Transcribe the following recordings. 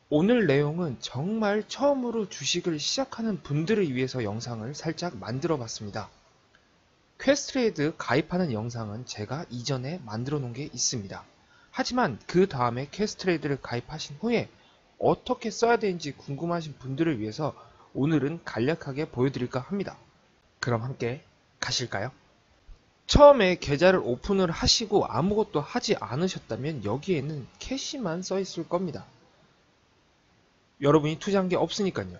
오늘 내용은 정말 처음으로 주식을 시작하는 분들을 위해서 영상을 살짝 만들어 봤습니다. 퀘스트레이드 가입하는 영상은 제가 이전에 만들어 놓은 게 있습니다. 하지만 그 다음에 퀘스트레이드를 가입하신 후에 어떻게 써야 되는지 궁금하신 분들을 위해서 오늘은 간략하게 보여드릴까 합니다. 그럼 함께 가실까요? 처음에 계좌를 오픈을 하시고 아무것도 하지 않으셨다면 여기에는 캐시만 써 있을 겁니다. 여러분이 투자한 게 없으니까요.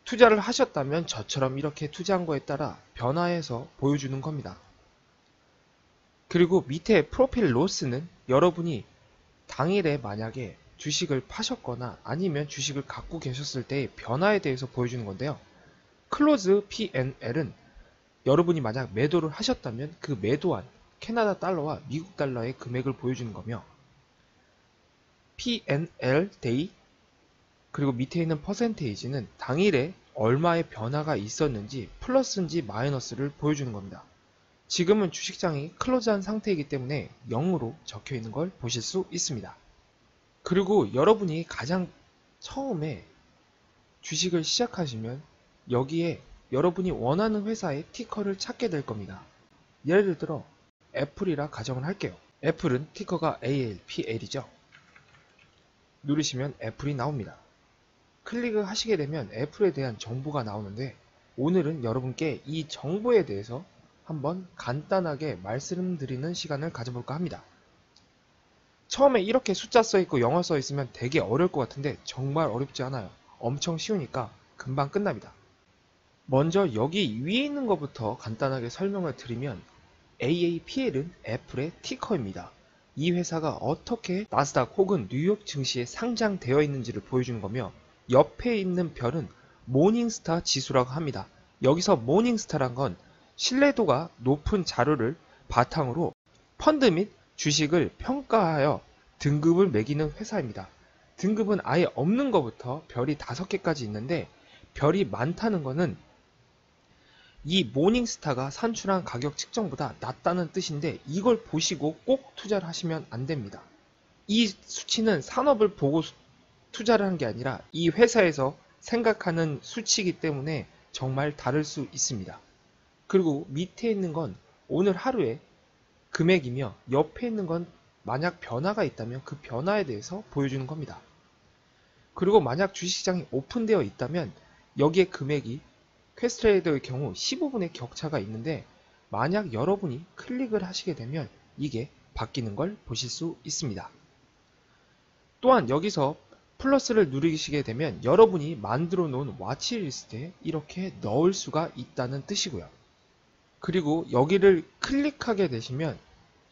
투자를 하셨다면 저처럼 이렇게 투자한 거에 따라 변화해서 보여주는 겁니다. 그리고 밑에 프로필 로스는 여러분이 당일에 만약에 주식을 파셨거나 아니면 주식을 갖고 계셨을 때의 변화에 대해서 보여주는 건데요. 클로즈 P&L은 여러분이 만약 매도를 하셨다면 그 매도한 캐나다 달러와 미국 달러의 금액을 보여주는 거며, P&L 데이 그리고 밑에 있는 퍼센테이지는 당일에 얼마의 변화가 있었는지 플러스인지 마이너스를 보여주는 겁니다. 지금은 주식장이 클로즈한 상태이기 때문에 0으로 적혀 있는 걸 보실 수 있습니다. 그리고 여러분이 가장 처음에 주식을 시작하시면 여기에 여러분이 원하는 회사의 티커를 찾게 될 겁니다. 예를 들어 애플이라 가정을 할게요. 애플은 티커가 ALPL이죠. 누르시면 애플이 나옵니다. 클릭을 하시게 되면 애플에 대한 정보가 나오는데, 오늘은 여러분께 이 정보에 대해서 한번 간단하게 말씀드리는 시간을 가져볼까 합니다. 처음에 이렇게 숫자 써있고 영어 써있으면 되게 어려울 것 같은데 정말 어렵지 않아요. 엄청 쉬우니까 금방 끝납니다. 먼저 여기 위에 있는 것부터 간단하게 설명을 드리면, AAPL은 애플의 티커입니다. 이 회사가 어떻게 나스닥 혹은 뉴욕 증시에 상장되어 있는지를 보여주는 거며, 옆에 있는 별은 모닝스타 지수라고 합니다. 여기서 모닝스타란 건 신뢰도가 높은 자료를 바탕으로 펀드 및 주식을 평가하여 등급을 매기는 회사입니다. 등급은 아예 없는 것부터 별이 5개까지 있는데, 별이 많다는 것은 이 모닝스타가 산출한 가격 측정보다 낮다는 뜻인데, 이걸 보시고 꼭 투자를 하시면 안 됩니다. 이 수치는 산업을 보고 투자를 한 게 아니라 이 회사에서 생각하는 수치이기 때문에 정말 다를 수 있습니다. 그리고 밑에 있는 건 오늘 하루의 금액이며, 옆에 있는 건 만약 변화가 있다면 그 변화에 대해서 보여주는 겁니다. 그리고 만약 주식시장이 오픈되어 있다면 여기에 금액이 퀘스트레이더의 경우 15분의 격차가 있는데, 만약 여러분이 클릭을 하시게 되면 이게 바뀌는 걸 보실 수 있습니다. 또한 여기서 플러스를 누르시게 되면 여러분이 만들어 놓은 와치리스트에 이렇게 넣을 수가 있다는 뜻이고요. 그리고 여기를 클릭하게 되시면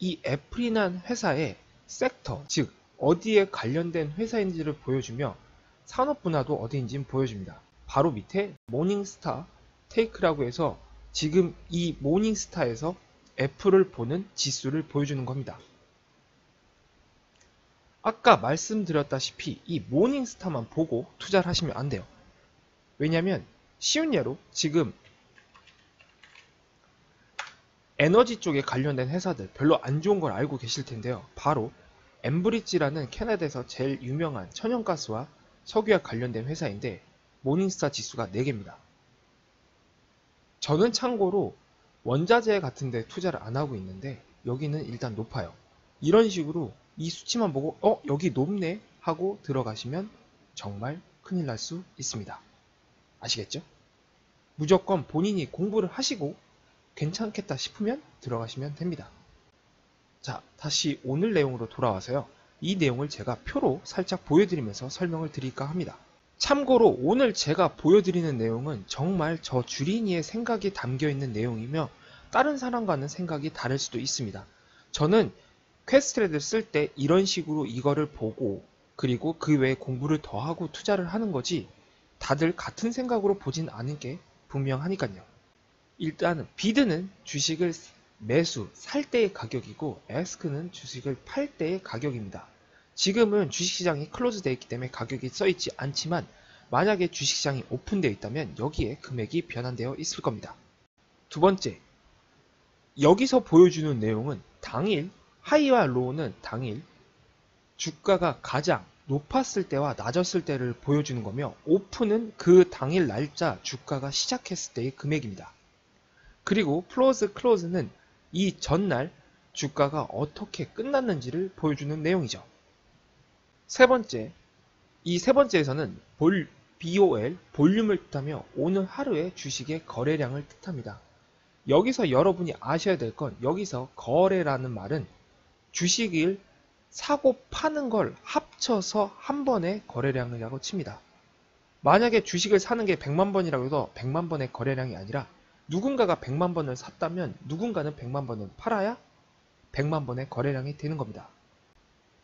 이 애플이란 회사의 섹터, 즉 어디에 관련된 회사인지를 보여주며 산업 분야도 어디인지 보여줍니다. 바로 밑에 모닝스타 테이크라고 해서 지금 이 모닝스타에서 애플을 보는 지수를 보여주는 겁니다. 아까 말씀드렸다시피 이 모닝스타만 보고 투자를 하시면 안 돼요. 왜냐면 쉬운 예로 지금 에너지 쪽에 관련된 회사들 별로 안 좋은 걸 알고 계실 텐데요. 바로 엠브리지라는 캐나다에서 제일 유명한 천연가스와 석유와 관련된 회사인데, 모닝스타 지수가 4개입니다. 저는 참고로 원자재 같은 데 투자를 안 하고 있는데 여기는 일단 높아요. 이런 식으로 이 수치만 보고 여기 높네 하고 들어가시면 정말 큰일 날 수 있습니다. 아시겠죠? 무조건 본인이 공부를 하시고 괜찮겠다 싶으면 들어가시면 됩니다. 자, 다시 오늘 내용으로 돌아와서요. 이 내용을 제가 표로 살짝 보여드리면서 설명을 드릴까 합니다. 참고로 오늘 제가 보여드리는 내용은 정말 저 주린이의 생각이 담겨있는 내용이며 다른 사람과는 생각이 다를 수도 있습니다. 저는 퀘스트레이드를 쓸 때 이런 식으로 이거를 보고 그리고 그 외에 공부를 더 하고 투자를 하는 거지, 다들 같은 생각으로 보진 않은 게 분명하니까요. 일단 비드는 주식을 매수, 살 때의 가격이고 애스크는 주식을 팔 때의 가격입니다. 지금은 주식시장이 클로즈 되어 있기 때문에 가격이 써있지 않지만 만약에 주식시장이 오픈되어 있다면 여기에 금액이 변환되어 있을 겁니다. 두 번째, 여기서 보여주는 내용은 당일, 하이와 로우는 당일 주가가 가장 높았을 때와 낮았을 때를 보여주는 거며 오픈은 그 당일 날짜 주가가 시작했을 때의 금액입니다. 그리고 플로즈 클로즈는 이 전날 주가가 어떻게 끝났는지를 보여주는 내용이죠. 세 번째, 이 세 번째에서는 BOL, 볼륨을 뜻하며 오늘 하루의 주식의 거래량을 뜻합니다. 여기서 여러분이 아셔야 될 건 여기서 거래라는 말은 주식을 사고 파는 걸 합쳐서 한 번의 거래량이라고 칩니다. 만약에 주식을 사는 게 100만 번이라고 해도 100만 번의 거래량이 아니라 누군가가 100만 번을 샀다면 누군가는 100만 번을 팔아야 100만 번의 거래량이 되는 겁니다.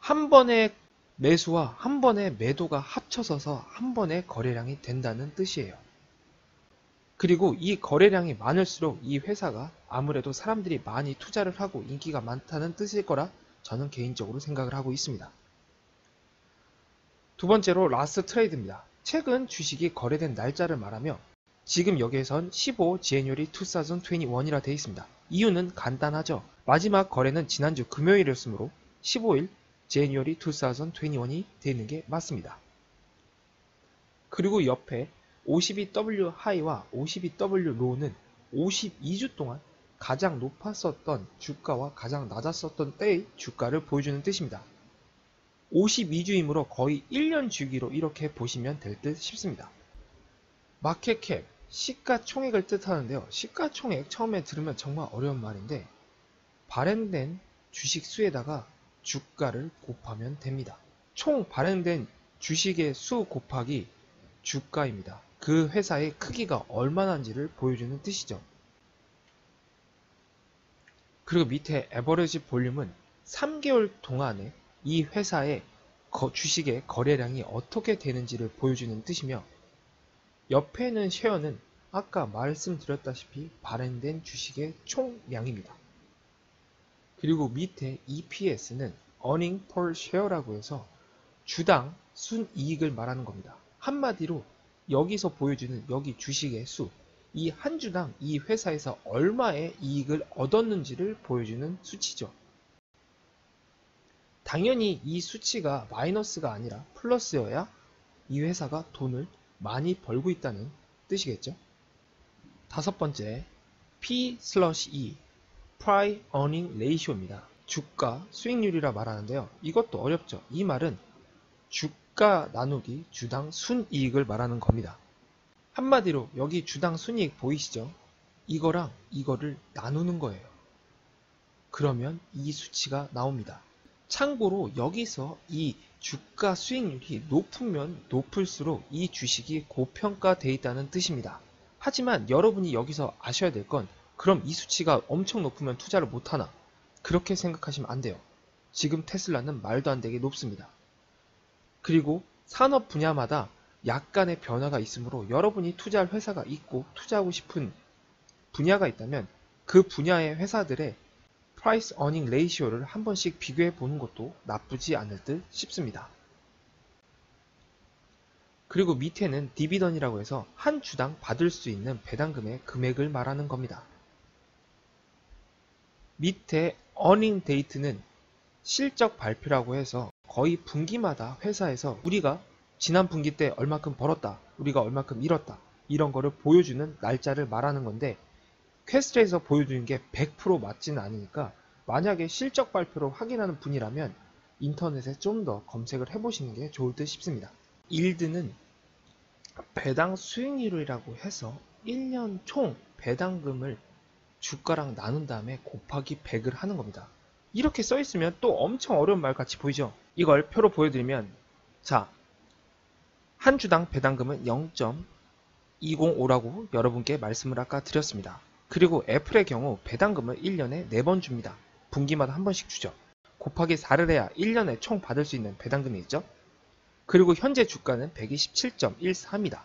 한 번의 매수와 한 번의 매도가 합쳐져서 한 번의 거래량이 된다는 뜻이에요. 그리고 이 거래량이 많을수록 이 회사가 아무래도 사람들이 많이 투자를 하고 인기가 많다는 뜻일 거라 저는 개인적으로 생각을 하고 있습니다. 두 번째로 라스트 트레이드입니다. 최근 주식이 거래된 날짜를 말하며 지금 여기에선 15 January 2021이라 되어 있습니다. 이유는 간단하죠. 마지막 거래는 지난주 금요일이었으므로 15일 January 2021이 되어 있는 게 맞습니다. 그리고 옆에 52W 하이와 52W 로우는 52주 동안 가장 높았었던 주가와 가장 낮았었던 때의 주가를 보여주는 뜻입니다. 52주이므로 거의 1년 주기로 이렇게 보시면 될 듯 싶습니다. 마켓캡, 시가총액을 뜻하는데요. 시가총액 처음에 들으면 정말 어려운 말인데 발행된 주식 수에다가 주가를 곱하면 됩니다. 총 발행된 주식의 수 곱하기 주가입니다. 그 회사의 크기가 얼마나인지를 보여주는 뜻이죠. 그리고 밑에 에버리지 볼륨은 3개월 동안에 이 회사의 주식의 거래량이 어떻게 되는지를 보여주는 뜻이며 옆에 있는 쉐어는 아까 말씀드렸다시피 발행된 주식의 총량입니다. 그리고 밑에 EPS는 Earning per Share라고 해서 주당 순이익을 말하는 겁니다. 한마디로 여기서 보여주는 여기 주식의 수, 이 한 주당 이 회사에서 얼마의 이익을 얻었는지를 보여주는 수치죠. 당연히 이 수치가 마이너스가 아니라 플러스여야 이 회사가 돈을 많이 벌고 있다는 뜻이겠죠. 다섯 번째, P/E, Price Earning Ratio입니다. 주가 수익률이라 말하는데요. 이것도 어렵죠. 이 말은 주가 나누기 주당 순이익을 말하는 겁니다. 한마디로 여기 주당 순이익 보이시죠? 이거랑 이거를 나누는 거예요. 그러면 이 수치가 나옵니다. 참고로 여기서 이 주가 수익률이 높으면 높을수록 이 주식이 고평가되어 있다는 뜻입니다. 하지만 여러분이 여기서 아셔야 될 건 그럼 이 수치가 엄청 높으면 투자를 못하나? 그렇게 생각하시면 안 돼요. 지금 테슬라는 말도 안 되게 높습니다. 그리고 산업 분야마다 약간의 변화가 있으므로 여러분이 투자할 회사가 있고 투자하고 싶은 분야가 있다면 그 분야의 회사들의 Price Earning Ratio를 한 번씩 비교해 보는 것도 나쁘지 않을 듯 싶습니다. 그리고 밑에는 디비던이라고 해서 한 주당 받을 수 있는 배당금의 금액을 말하는 겁니다. 밑에 Earning Date는 실적 발표라고 해서 거의 분기마다 회사에서 우리가 지난 분기 때 얼마큼 벌었다, 우리가 얼마큼 잃었다 이런 거를 보여주는 날짜를 말하는 건데 퀘스트에서 보여주는 게 100% 맞지는 않으니까 만약에 실적 발표로 확인하는 분이라면 인터넷에 좀 더 검색을 해보시는 게 좋을 듯 싶습니다. 일드는 배당 수익률이라고 해서 1년 총 배당금을 주가랑 나눈 다음에 곱하기 100을 하는 겁니다. 이렇게 써있으면 또 엄청 어려운 말 같이 보이죠? 이걸 표로 보여드리면 자, 한 주당 배당금은 0.205라고 여러분께 말씀을 아까 드렸습니다. 그리고 애플의 경우 배당금을 1년에 4번 줍니다. 분기마다 한 번씩 주죠. 곱하기 4를 해야 1년에 총 받을 수 있는 배당금이 있죠. 그리고 현재 주가는 127.14입니다.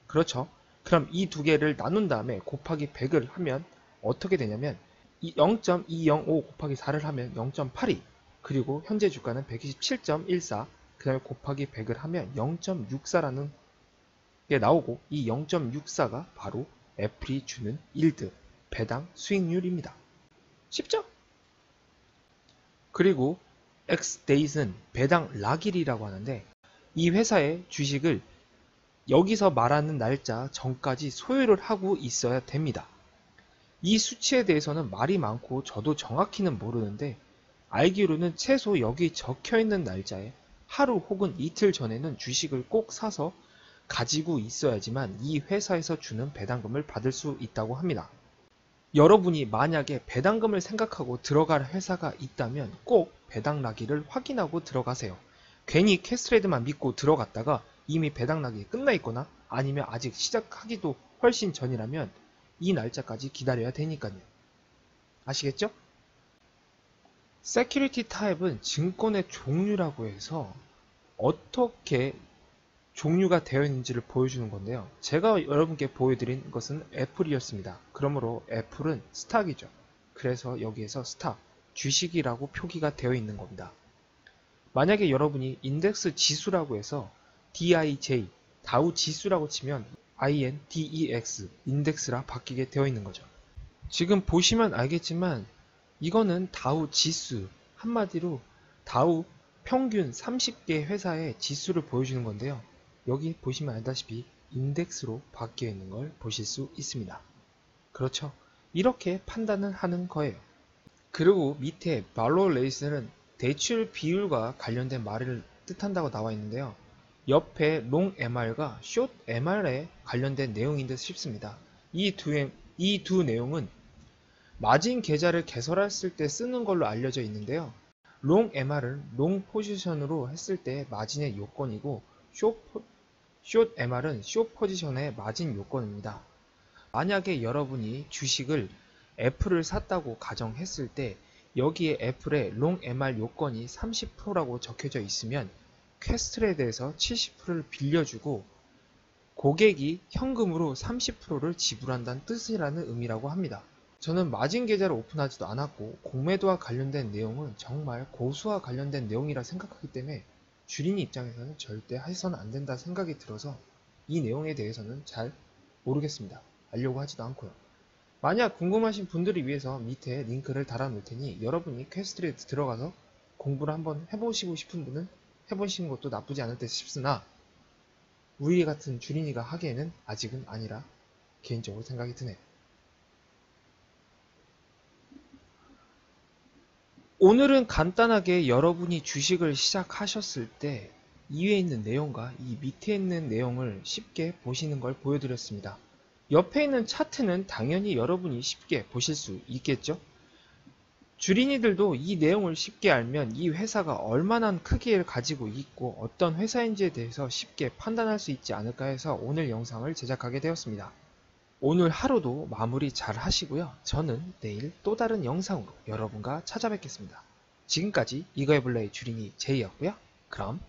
그렇죠. 그럼 이 두 개를 나눈 다음에 곱하기 100을 하면 어떻게 되냐면 0.205 곱하기 4를 하면 0.82 그리고 현재 주가는 127.14 그 다음에 곱하기 100을 하면 0.64라는 게 나오고 이 0.64가 바로 애플이 주는 일드 배당 수익률입니다. 쉽죠? 그리고 Xdays는 배당 락일이라고 하는데 이 회사의 주식을 여기서 말하는 날짜 전까지 소유를 하고 있어야 됩니다. 이 수치에 대해서는 말이 많고 저도 정확히는 모르는데 알기로는 최소 여기 적혀있는 날짜에 하루 혹은 이틀 전에는 주식을 꼭 사서 가지고 있어야지만 이 회사에서 주는 배당금을 받을 수 있다고 합니다. 여러분이 만약에 배당금을 생각하고 들어갈 회사가 있다면 꼭 배당나기를 확인하고 들어가세요. 괜히 캐스트레드만 믿고 들어갔다가 이미 배당나기 끝나 있거나 아니면 아직 시작하기도 훨씬 전이라면 이 날짜까지 기다려야 되니까요. 아시겠죠? 세큐리티 타입은 증권의 종류라고 해서 어떻게 종류가 되어 있는지를 보여주는 건데요. 제가 여러분께 보여드린 것은 애플이었습니다. 그러므로 애플은 스탁이죠. 그래서 여기에서 스탁, 주식이라고 표기가 되어 있는 겁니다. 만약에 여러분이 인덱스 지수라고 해서 DIJ, 다우 지수라고 치면 INDEX, 인덱스라 바뀌게 되어 있는 거죠. 지금 보시면 알겠지만 이거는 다우 지수, 한마디로 다우 평균 30개 회사의 지수를 보여주는 건데요. 여기 보시면 알다시피 인덱스로 바뀌어 있는 걸 보실 수 있습니다. 그렇죠? 이렇게 판단을 하는 거예요. 그리고 밑에 발로 레이스는 대출 비율과 관련된 말을 뜻한다고 나와 있는데요. 옆에 롱 MR과 숏 MR에 관련된 내용인 듯 싶습니다. 이 두 내용은 마진 계좌를 개설했을 때 쓰는 걸로 알려져 있는데요. 롱 MR은 롱 포지션으로 했을 때 마진의 요건이고 숏 MR은 숏 포지션의 마진 요건입니다. 만약에 여러분이 주식을 애플을 샀다고 가정했을 때 여기에 애플의 롱 MR 요건이 30%라고 적혀져 있으면 퀘스트레드에서 70%를 빌려주고 고객이 현금으로 30%를 지불한다는 뜻이라는 의미라고 합니다. 저는 마진 계좌를 오픈하지도 않았고 공매도와 관련된 내용은 정말 고수와 관련된 내용이라 생각하기 때문에 주린이 입장에서는 절대 해서는 안 된다 생각이 들어서 이 내용에 대해서는 잘 모르겠습니다. 알려고 하지도 않고요. 만약 궁금하신 분들을 위해서 밑에 링크를 달아 놓을 테니 여러분이 퀘스트에 들어가서 공부를 한번 해보시고 싶은 분은 해보시는 것도 나쁘지 않을 듯 싶으나 우리 같은 주린이가 하기에는 아직은 아니라 개인적으로 생각이 드네요. 오늘은 간단하게 여러분이 주식을 시작하셨을 때 이 위에 있는 내용과 이 밑에 있는 내용을 쉽게 보시는 걸 보여드렸습니다. 옆에 있는 차트는 당연히 여러분이 쉽게 보실 수 있겠죠? 주린이들도 이 내용을 쉽게 알면 이 회사가 얼마나 크기를 가지고 있고 어떤 회사인지에 대해서 쉽게 판단할 수 있지 않을까 해서 오늘 영상을 제작하게 되었습니다. 오늘 하루도 마무리 잘 하시고요. 저는 내일 또 다른 영상으로 여러분과 찾아뵙겠습니다. 지금까지 이거 해볼래의 주린이 제이였고요. 그럼